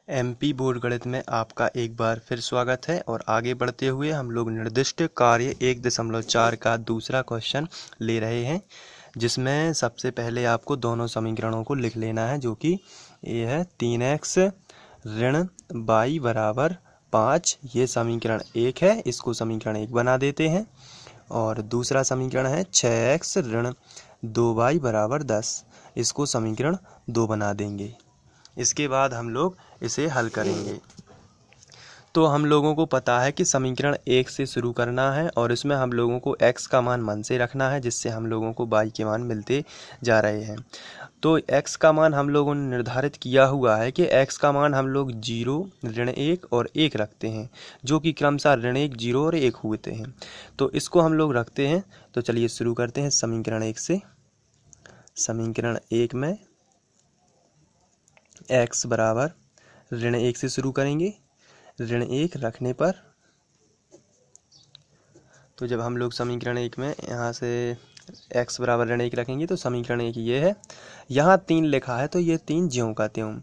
MP board गणित में आपका एक बार फिर स्वागत है। और आगे बढ़ते हुए हम लोग निर्दिष्ट कार्य 1.4 का दूसरा क्वेश्चन ले रहे हैं, जिसमें सबसे पहले आपको दोनों समीकरणों को लिख लेना है, जो कि ये है 3x ऋण y बराबर 5। ये समीकरण 1 है, इसको समीकरण 1 बना देते हैं। और दूसरा समीकरण है 6x ऋण 2y बराबर 10, इसको समीकरण 2 बना देंगे। इसके बाद हम लोग इसे हल करेंगे। तो हम लोगों को पता है कि समीकरण 1 से शुरू करना है और इसमें हम लोगों को x का मान मन से रखना है, जिससे हम लोगों को y के मान मिलते जा रहे हैं। तो x का मान हम लोगों ने निर्धारित किया हुआ है कि x का मान हम लोग 0, ऋण 1 और 1 रखते हैं, जो कि क्रमशः ऋण 1, 0 और 1 होते हैं। तो इसको हम लोग रखते हैं। तो चलिए शुरू करते हैं समीकरण 1 से। समीकरण 1 में x बराबर ऋण 1 से शुरू करेंगे। ऋण 1 रखने पर, तो जब हम लोग समीकरण 1 में यहाँ से x बराबर ऋण 1 रखेंगे तो समीकरण 1 ये है। यहाँ 3 लिखा है तो ये 3 ज्यों का त्यों,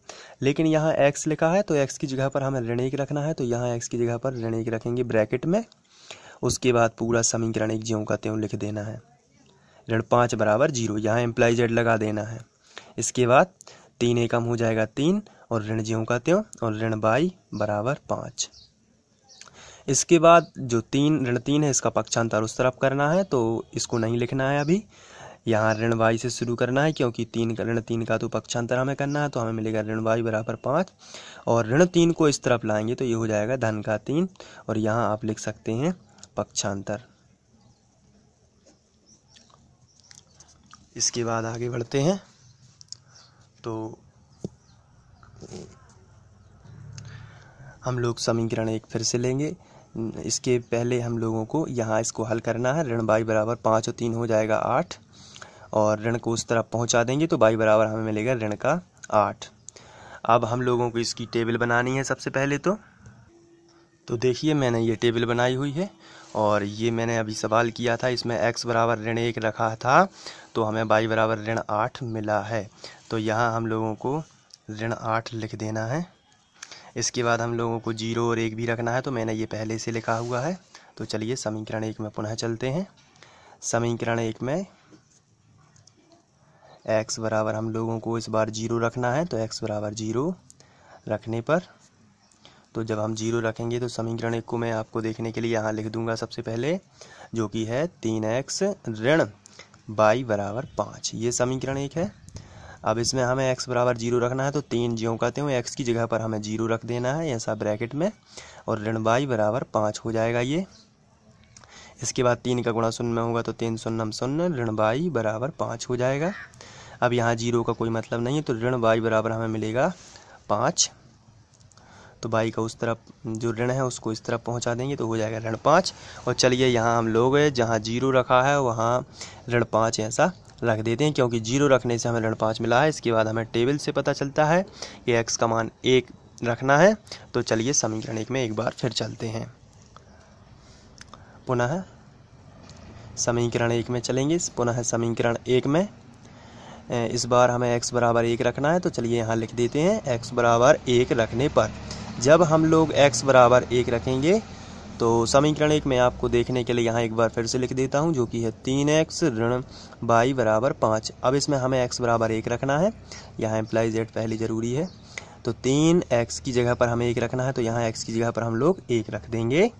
लेकिन यहाँ x लिखा है तो x की जगह पर हमें ऋण 1 रखना है, तो यहाँ x की जगह पर ऋण 1 रखेंगे ब्रैकेट में। उसके बाद पूरा समीकरण 1 ज्यों का त्यों लिख देना है। ऋण 5 बराबर 0, यहाँ इम्प्लाई z लगा देना है। इसके बाद 3 एकम हो जाएगा 3 और ऋण ज्यों का त्यों, और ऋण y बराबर 5। इसके बाद जो ऋण 3 है, इसका पक्षांतर उस तरफ करना है, तो इसको नहीं लिखना है अभी। यहाँ ऋण y से शुरू करना है, क्योंकि ऋण 3 का तो पक्षांतर हमें करना है, तो हमें मिलेगा ऋण y बराबर 5। और ऋण 3 को इस तरफ लाएंगे तो ये हो जाएगा धन का 3, और यहाँ आप लिख सकते हैं पक्षांतर। इसके बाद आगे बढ़ते हैं। तो हम लोग समीकरण 1 फिर से लेंगे। इसके पहले हम लोगों को यहाँ इसको हल करना है। ऋण y बराबर 5 और 3 हो जाएगा 8, और ऋण को उस तरफ पहुँचा देंगे तो y बराबर हमें मिलेगा ऋण का 8। अब हम लोगों को इसकी टेबल बनानी है सबसे पहले। तो देखिए, मैंने ये टेबल बनाई हुई है, और ये मैंने अभी सवाल किया था, इसमें x बराबर ऋण 1 रखा था, तो हमें y बराबर ऋण 8 मिला है। तो यहाँ हम लोगों को ऋण 8 लिख देना है। इसके बाद हम लोगों को 0 और 1 भी रखना है, तो मैंने ये पहले से लिखा हुआ है। तो चलिए समीकरण 1 में पुनः चलते हैं। समीकरण 1 में x बराबर हम लोगों को इस बार 0 रखना है, तो x बराबर 0 रखने पर, तो जब हम 0 रखेंगे तो समीकरण 1 को मैं आपको देखने के लिए यहाँ लिख दूंगा सबसे पहले, जो कि है 3x ऋण y बराबर 5। ये समीकरण 1 है। अब इसमें हमें x बराबर 0 रखना है, तो 3 ज्यों का त्यों x की जगह पर हमें 0 रख देना है ऐसा ब्रैकेट में, और ऋण y बराबर 5 हो जाएगा ये। इसके बाद 3 का गुणा शून्य में होगा, तो 3 शून्यम शून्य, ऋण y बराबर 5 हो जाएगा। अब यहाँ 0 का कोई मतलब नहीं है, तो ऋण y बराबर हमें मिलेगा 5। तो y का उस तरफ जो ऋण है उसको इस तरफ पहुंचा देंगे तो हो जाएगा ऋण 5। और चलिए यहाँ हम लोग जहाँ 0 रखा है वहाँ ऋण 5 ऐसा रख देते हैं, क्योंकि 0 रखने से हमें ऋण 5 मिला है। इसके बाद हमें टेबल से पता चलता है कि x का मान 1 रखना है। तो चलिए समीकरण 1 में एक बार फिर चलते हैं। पुनः समीकरण 1 में चलेंगे। पुनः समीकरण 1 में इस बार हमें x बराबर 1 रखना है, तो चलिए यहाँ लिख देते हैं। x बराबर 1 रखने पर, जब हम लोग x बराबर 1 रखेंगे तो समीकरण 1 में आपको देखने के लिए यहाँ एक बार फिर से लिख देता हूँ, जो कि है 3x ऋण y बराबर 5। अब इसमें हमें x बराबर 1 रखना है, यहाँ इम्प्लाई z पहले ज़रूरी है। तो 3x की जगह पर हमें 1 रखना है, तो यहाँ x की जगह पर हम लोग 1 रख देंगे।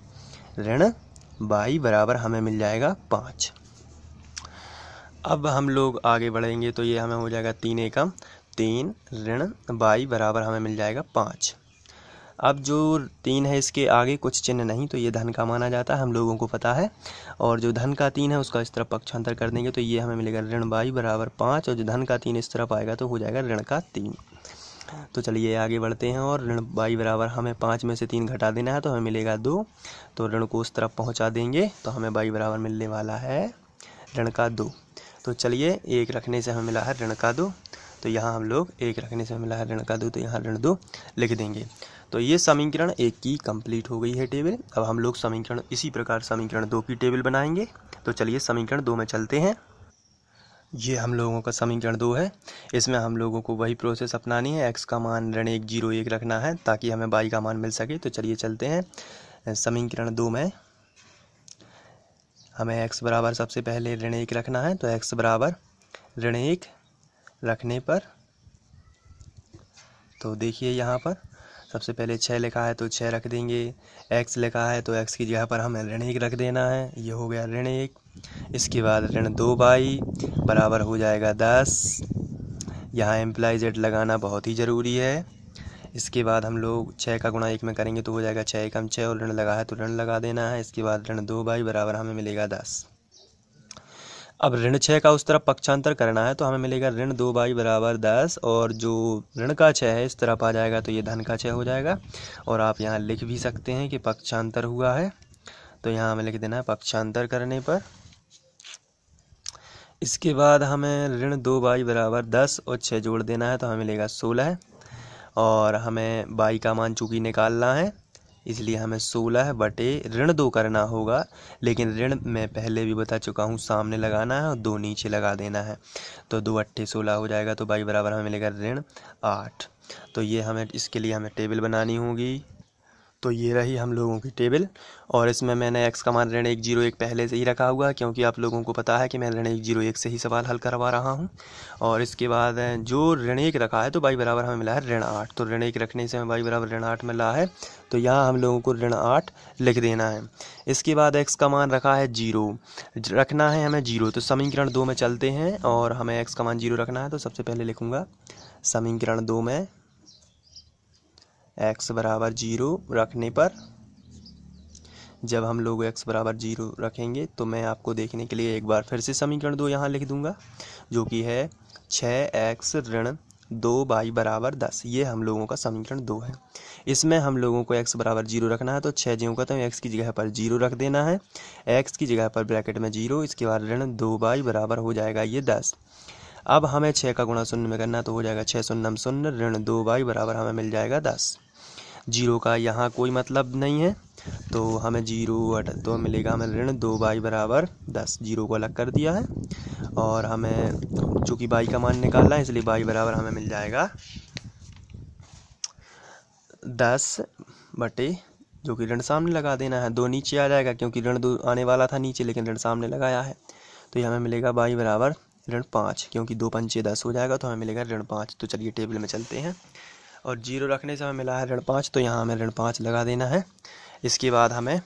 ऋण y बराबर हमें मिल जाएगा 5। अब हम लोग आगे बढ़ेंगे, तो ये हमें हो जाएगा 3 एकम 3 ऋण y बराबर हमें मिल जाएगा 5। अब जो 3 है इसके आगे कुछ चिन्ह नहीं, तो ये धन का माना जाता है, हम लोगों को पता है। और जो धन का 3 है उसका इस तरफ पक्षांतर कर देंगे, तो ये हमें मिलेगा ऋण y बराबर 5, और जो धन का 3 इस तरफ आएगा तो हो जाएगा ऋण का 3। तो चलिए आगे बढ़ते हैं, और ऋण y बराबर हमें 5 में से 3 घटा देना है, तो हमें मिलेगा 2। तो ऋण को उस तरफ पहुँचा देंगे तो हमें y बराबर मिलने वाला है ऋण का 2। तो चलिए 1 रखने से हमें मिला है ऋण का 2, तो यहाँ हम लोग 1 रखने से मिला है ऋण का 2, तो यहाँ ऋण 2 लिख देंगे। तो ये समीकरण 1 की कंप्लीट हो गई है टेबल। अब हम लोग इसी प्रकार समीकरण 2 की टेबल बनाएंगे। तो चलिए समीकरण 2 में चलते हैं। ये हम लोगों का समीकरण 2 है। इसमें हम लोगों को वही प्रोसेस अपनानी है, x का मान ऋण 1 0 1 रखना है ताकि हमें y का मान मिल सके। तो चलिए चलते हैं समीकरण 2 में। हमें x बराबर सबसे पहले ऋण 1 रखना है, तो x बराबर ऋण 1 रखने पर, तो देखिए यहाँ पर सबसे पहले 6 लिखा है तो 6 रख देंगे, x लिखा है तो x की जगह पर हमें ऋण 1 रख देना है, ये हो गया ऋण 1। इसके बाद ऋण 2y बराबर हो जाएगा 10। यहाँ इम्प्लाई जेड लगाना बहुत ही ज़रूरी है। इसके बाद हम लोग 6 का गुणा 1 में करेंगे तो हो जाएगा 6 एकम 6, और ऋण लगा है तो ऋण लगा देना है। इसके बाद ऋण 2y बराबर हमें मिलेगा 10। अब ऋण 6 का उस तरफ पक्षांतर करना है तो हमें मिलेगा ऋण 2y बराबर 10, और जो ऋण का 6 है इस तरफ आ जाएगा तो ये धन का 6 हो जाएगा। और आप यहाँ लिख भी सकते हैं कि पक्षांतर हुआ है, तो यहाँ हमें लिख देना है पक्षांतर करने पर। इसके बाद हमें ऋण 2y बराबर 10 और 6 जोड़ देना है तो हमें मिलेगा 16, और हमें y का मान चूँकि निकालना है इसलिए हमें 16 बटे ऋण 2 करना होगा, लेकिन ऋण मैं पहले भी बता चुका हूँ सामने लगाना है और 2 नीचे लगा देना है, तो 2 अट्ठे 16 हो जाएगा। तो y बराबर हमें मिलेगा ऋण 8। तो ये हमें इसके लिए हमें टेबल बनानी होगी। तो ये रही हम लोगों की टेबल, और इसमें मैंने x का मान ऋण 1 0 1 पहले से ही रखा हुआ है, क्योंकि आप लोगों को पता है कि मैं ऋण 1 0 1 से ही सवाल हल करवा रहा हूँ। और इसके बाद जो ऋण 1 रखा है तो y बराबर हमें मिला है ऋण 8, तो ऋण 1 रखने से हमें y बराबर ऋण 8 मिला है, तो यहाँ हम लोगों को ऋण 8 लिख देना है। इसके बाद x का मान रखा है 0, रखना है हमें 0, तो समीकरण 2 में चलते हैं और हमें x का मान 0 रखना है। तो सबसे पहले लिखूँगा समीकरण 2 में x बराबर 0 रखने पर, जब हम लोग x बराबर 0 रखेंगे तो मैं आपको देखने के लिए एक बार फिर से समीकरण 2 यहाँ लिख दूंगा, जो कि है 6x ऋण 2y बराबर 10। ये हम लोगों का समीकरण 2 है। इसमें हम लोगों को x बराबर 0 रखना है, तो 6 ज्यों का तो x की जगह पर 0 रख देना है, x की जगह पर ब्रैकेट में 0, इसके बाद ऋण 2y बराबर हो जाएगा ये 10। अब हमें 6 का गुणा 0 में करना है तो हो जाएगा 6 0 0, ऋण 2y बराबर हमें मिल जाएगा 10। 0 का यहाँ कोई मतलब नहीं है तो हमें 0 तो मिलेगा हमें ऋण 2y बराबर 10। 0 को अलग कर दिया है, और हमें चूँकि y का मान निकालना है इसलिए y बराबर हमें मिल जाएगा 10 बटे, जो कि ऋण सामने लगा देना है, 2 नीचे आ जाएगा क्योंकि ऋण 2 आने वाला था नीचे, लेकिन ऋण सामने लगाया है, तो ये हमें मिलेगा y बराबर ऋण 5, क्योंकि 2 पंचे 10 हो जाएगा तो हमें मिलेगा ऋण 5। तो चलिए टेबल में चलते हैं, और 0 रखने से हमें मिला है ऋण 5, तो यहाँ हमें ऋण 5 लगा देना है। इसके बाद हमें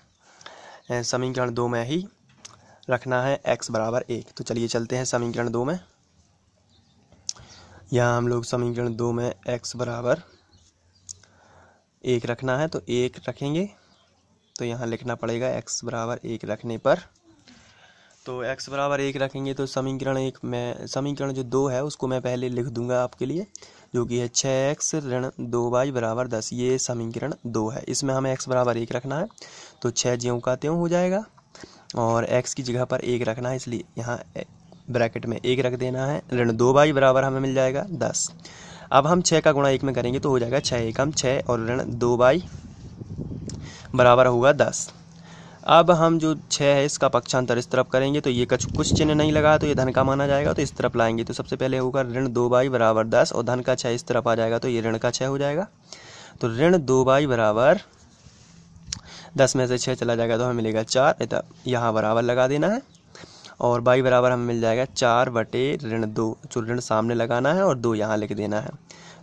समीकरण 2 में ही रखना है x बराबर 1। तो चलिए चलते हैं समीकरण 2 में। यहाँ हम लोग समीकरण 2 में x बराबर 1 रखना है, तो 1 रखेंगे, तो यहाँ लिखना पड़ेगा x बराबर 1 रखने पर, तो x बराबर 1 रखेंगे तो समीकरण 1 में समीकरण जो 2 है उसको मैं पहले लिख दूंगा आपके लिए, जो कि है 6x ऋण 2y बराबर 10। ये समीकरण 2 है। इसमें हमें x बराबर 1 रखना है, तो 6 ज्यों का त्यों हो जाएगा, और x की जगह पर 1 रखना है इसलिए यहाँ ब्रैकेट में 1 रख देना है, ऋण 2y बराबर हमें मिल जाएगा 10। अब हम 6 का गुणा 1 में करेंगे तो हो जाएगा 6 एकम 6, और ऋण 2y बराबर होगा 10। अब हम जो 6 है इसका पक्षांतर इस तरफ करेंगे तो ये कुछ चिन्ह नहीं लगा तो ये धन का माना जाएगा, तो इस तरफ लाएंगे तो सबसे पहले होगा ऋण 2y बराबर 10, और धन का 6 इस तरफ आ जाएगा तो ये ऋण का 6 हो जाएगा। तो ऋण 2y बराबर 10 में से 6 चला जाएगा तो हमें मिलेगा 4, यहाँ बराबर लगा देना है, और y बराबर हमें मिल जाएगा 4 बटे ऋण 2, जो ऋण सामने लगाना है और 2 यहाँ लिख देना है,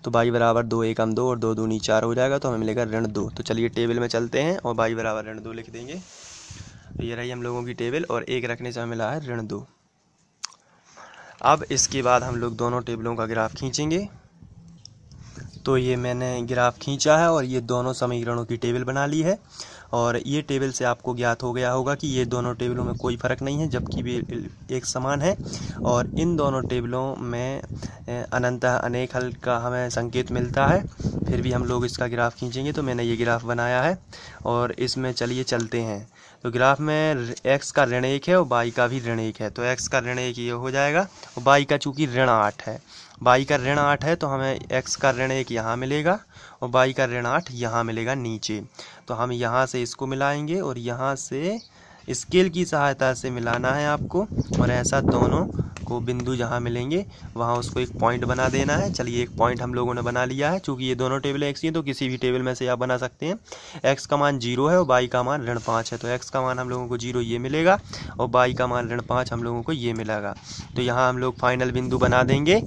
तो y बराबर 2 एकम 2 और 2 दूनी 4 हो जाएगा, तो हमें मिलेगा ऋण 2। तो चलिए टेबल में चलते हैं और y बराबर ऋण 2 लिख देंगे। तो ये रही हम लोगों की टेबल, और 1 रखने से हमें मिला है ऋण 2। अब इसके बाद हम लोग दोनों टेबलों का ग्राफ खींचेंगे। तो ये मैंने ग्राफ खींचा है और ये दोनों समीकरणों की टेबल बना ली है, और ये टेबल से आपको ज्ञात हो गया होगा कि ये दोनों टेबलों में कोई फ़र्क नहीं है, जबकि वे एक समान है, और इन दोनों टेबलों में अनंतः अनेक हल का हमें संकेत मिलता है। फिर भी हम लोग इसका ग्राफ खींचेंगे, तो मैंने ये ग्राफ बनाया है और इसमें चलिए चलते हैं। तो ग्राफ में x का ऋण 1 है और y का भी ऋण 1 है, तो x का ऋण 1 ये हो जाएगा, और y का चूँकि ऋण 8 है, y का ऋण 8 है तो हमें x का ऋण 1 यहाँ मिलेगा और y का ऋण 8 यहाँ मिलेगा नीचे। तो हम यहाँ से इसको मिलाएंगे और यहाँ से स्केल की सहायता से मिलाना है आपको, और ऐसा दोनों को बिंदु जहाँ मिलेंगे वहाँ उसको एक पॉइंट बना देना है। चलिए एक पॉइंट हम लोगों ने बना लिया है। चूँकि ये दोनों टेबल एक्स ही हैं तो किसी भी टेबल में से आप बना सकते हैं। एक्स का मान 0 है और वाई का मान -5 है, तो एक्स का मान हम लोगों को 0 ये मिलेगा और वाई का मान -5 हम लोगों को ये मिलेगा। तो यहाँ हम लोग फाइनल बिंदु बना देंगे।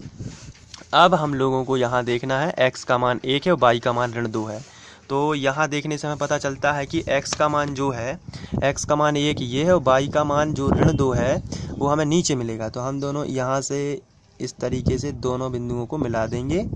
अब हम लोगों को यहाँ देखना है एक्स का मान 1 है और वाई का मान -2 है। तो यहाँ देखने से हमें पता चलता है कि एक्स का मान जो है, एक्स का मान 1 ये है और वाई का मान जो -2 है वो हमें नीचे मिलेगा। तो हम दोनों यहाँ से इस तरीके से दोनों बिंदुओं को मिला देंगे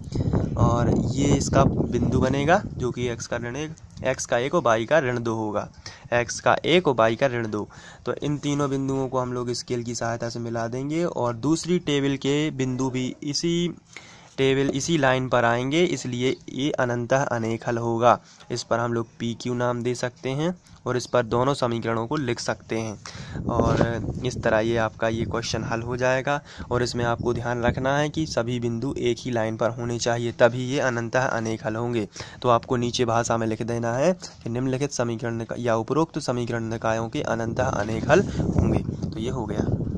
और ये इसका बिंदु बनेगा जो कि एक्स का 1 और वाई का -2 होगा। एक्स का 1 और वाई का -2। तो इन तीनों बिंदुओं को हम लोग स्केल की सहायता से मिला देंगे और दूसरी टेबल के बिंदु भी इसी लाइन पर आएंगे, इसलिए ये अनंतः अनेक हल होगा। इस पर हम लोग PQ नाम दे सकते हैं और इस पर दोनों समीकरणों को लिख सकते हैं और इस तरह ये आपका ये क्वेश्चन हल हो जाएगा। और इसमें आपको ध्यान रखना है कि सभी बिंदु एक ही लाइन पर होने चाहिए, तभी ये अनंतः अनेक हल होंगे। तो आपको नीचे भाषा में लिख देना है कि निम्नलिखित समीकरण या उपरोक्त समीकरण निकायों के अनंतः अनेक हल होंगे। तो ये हो गया।